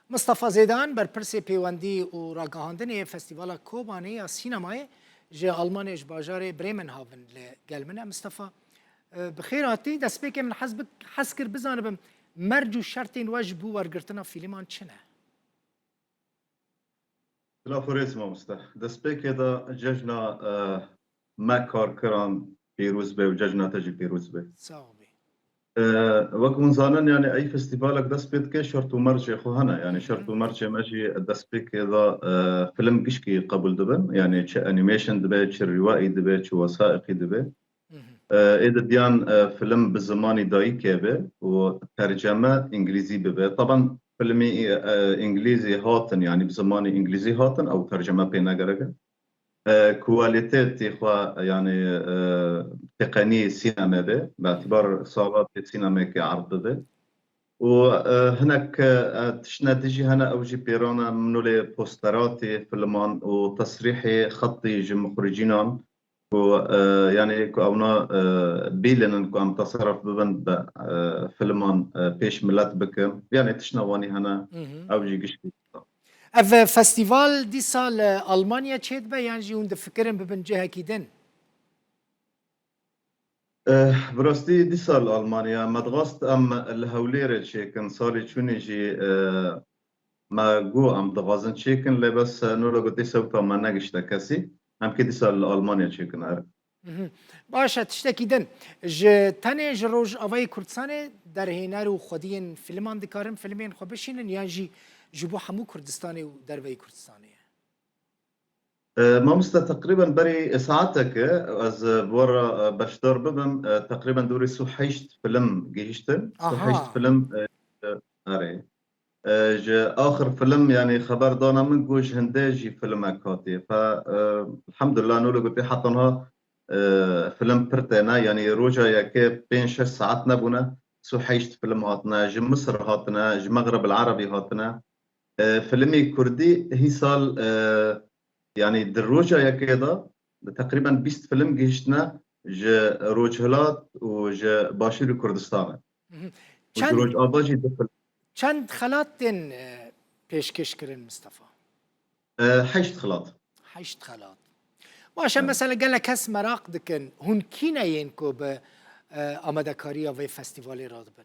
مصطفى زیدان بر پرسی پیوندی و راگهاندنی فستیوالا کوبانی یا سینمای جه آلمانی باجار بریمن هاون لگلمنه. مصطفى بخیر هاتی دست بی که من حس کرد بزنم مرج و شرطین واجب و ورگرتنا فیلمان چنه؟ لا فريز ما مسته دست بی که دا ججنا ما کار کران پیروز به و ججنا تجی پیروز به صاحبی وقت منزانن يعني أي فستيفالك دست بيت كي شرط ومرجع خوهنا يعني شرط ومرجع ماشي دست بيت كذا فيلم كشكي قبل دبن يعني شيء أنيميشن دبي شيء روائي دبي شيء وثائقي دبي إذا ديان فيلم بالزماني داي كيبه وترجمة إنجليزي ببي طبعا فيلمي إنجليزي هاتن يعني بزماني إنجليزي هاتن أو ترجمة بينا جرجة كواليتي إخوة يعني تقنية سينما به باعتبار صعوبات السينما كعرض به وهناك تشنا تجي هنا أوجي بيرانا منو لي بوستراتي فيلمان وتصريحي خطي جي مخرجينان و يعني كو أونا بيلن كو أم تصرف ببن فيلمان بيش ملات بكم يعني تشنا واني هنا أوجي قشتي اف فستیوال دی سال آلمانیا چید به یعنی جون دفکرم ببن جه کیدن براستي دي سال ألمانيا ما دغست أم الهوليرة شيكن صاري شوني جي ما جو أم دغازن شيكن لبس نورا قدي سوتا ما نجشتا كسي أم كدي سال ألمانيا شيكن عارف باشه تشتکیدن ج تنه ج روز آوای کردستان در هنر و خودین فیلمان دکارم فیلمین خو بشینن یا جی جبو همو کردستانی و در وی کردستانی ما مست تقريبا بري ساعتك از بورا بشتر ببم تقريبا دوري سوحيشت فيلم جيشتن سوحيشت فيلم أري آخر فيلم يعني خبر دانا من جوج هنداجي فيلم أكاتي فالحمد لله نقول قلت حطناها فيلم برتنا يعني روجا ياكي بين 6 ساعات نبونا سوحيشت فيلم هاتنا جي مصر هاتنا جي مغرب العربي هاتنا فيلمي كردي هي صال يعني دروجة يا كده تقريبا 20 فيلم جيشتنا جا روجهلات وجا باشير كردستان وجروج آباجي دفل چند خلاتن پیشکش کردن مصطفى؟ 8 خلاط 8 خلات باشه مثلا قال لك كاس مراق دكن هون كينا ينكو ب آمادكاريا في فستيفال رادبن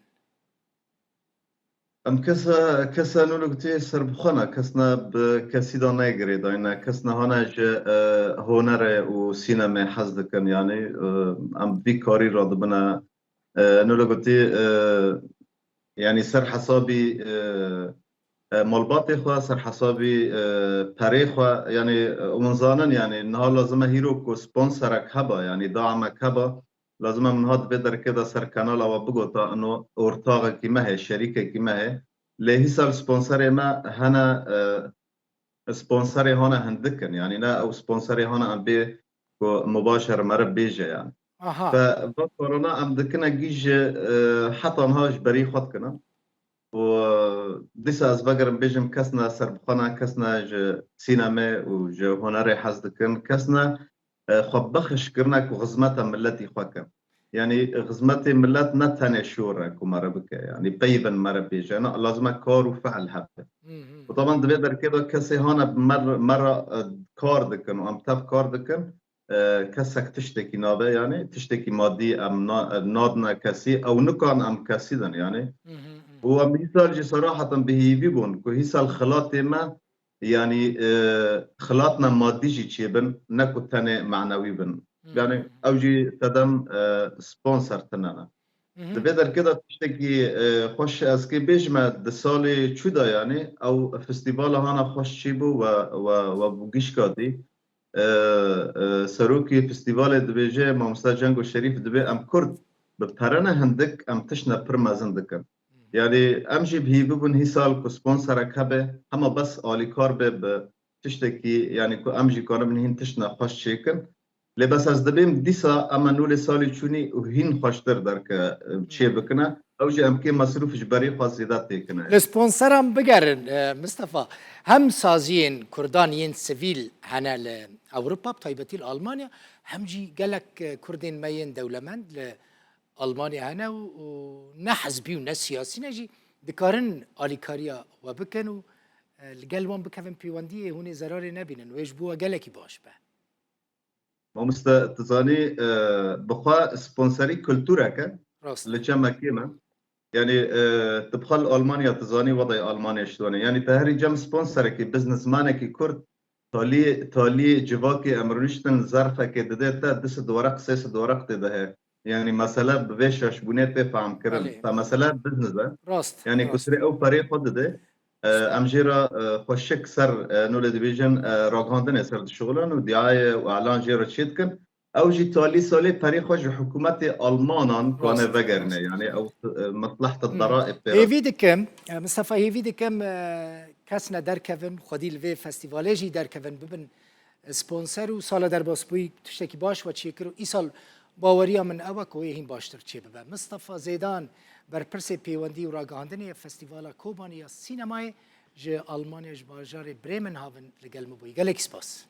ام كسا نولوكتي سربخنا كسنا بكسيدا نيجري داينا كسنا هنا هنر وسينما حزدكن يعني ام في كاري رادبنا نولوكتي يعني سر حسابي مالباتي خوا سر حسابي تاريخ يعني ومنزانا يعني انها لازم هيرو كو سبونسرك هبا يعني دعمك هبا لازم من هاد بدر كده سر كانال او بقوتا انه اورتاغ كيما هي شركه كيما هي ليه سال سبونسر ما هنا سبونسري هنا هندكن يعني لا او سبونسري هنا ام بي مباشر مرب بيجا يعني فبطرنا ام دكنا جيج حتى نهاج بري خدكنا و ديسا از بقرم بيجم كسنا سربخنا كسنا ج سينما وج هنري حزدكن كسنا خبخش كرناك وغزمتا ملتي خواكن يعني غزمتي ملت نتاني شورك ومربك يعني بيبن مربيج انا لازم كار وفعل هبه وطبعا بيقدر كده كسي هنا مرة كار دكن وام تاب كار دكن كسك تشتكي نابه يعني تشتكي مادي ام نادنا كسي او نكان ام كسيدن يعني ومثال صراحة بهيبيبون كهيسا الخلاط ما يعني خلاطنا مادي جي تشيبن نكو تاني معنوي بن يعني اوجي تدم سبونسر تنانا بيقدر كده تشتكي خوش اسكي بيجمع دسالي تشودا يعني او فستيفال هانا خوش شيبو و بوغيش كادي سروكي فستيفال دبيجي مامستا جنگو شريف دبي ام كرد ببترنا هندك ام تشنا برمازن دكن يعني امجي بهي ببن هي سال كو سبونسرك هبه اما بس آلي كار به تشتكي يعني كو امجي كار من هين تشنا خوش شيكن لبس از دبیم دیسا اما نول سالی چونی و هین خوشتر در که چه بکنه او جه امکه مصروفش بری خاصیدات تکنه السبونسرم بگرن مصطفى هم سازين كردانيين سيفيل هنا لأوروبا بطيبتي لألمانيا هم جي قالك كردين ماين دولمند لألمانيا هنا ونحز بيو ناس سياسي نجي دکارن آلیکاریا و بکن و لگل وان بکفن پیوندی هونی ضرر نبینن و یجبوه گلکی باش به ما تزاني بخوا سبونسري كولتورا كا راست لجمع كيما يعني تبخل ألمانيا تزاني وضع ألمانيا شلونه يعني تهري جم سبونسر كي بزنس مانك كرد تالي جواكي أمرنشتن ظرفة كي ددتا دست ورق سيس ورق تده يعني مثلا بفيش بنيت فهم كرن بله فمثلا بزنس راست يعني راست كسري أو فريق خد ده امجيرا خوشك سر نول ديفيجن راغاندن سر الشغلان ودعايه واعلان جيرا تشيتكن او جي تولي سولي فريق خوش حكومه المانان كان راست فجرنا راست يعني او مصلحه الضرائب هیوی دکم مصطفی هیوی دکم کسنا در کفن خودی لوی فستیواله جی در کفن ببن سپانسر و سال در باسپوی تشتکی باش و چی کرو ای سال باوریا من اوا کوی هیم باشتر چی ببن مصطفی زیدان بر پرس پیوندی و راگاندنی فستیوالا کوبانی سینمای جه آلمانیش باجار بريمن هافن لگل مبوی گلک سپاس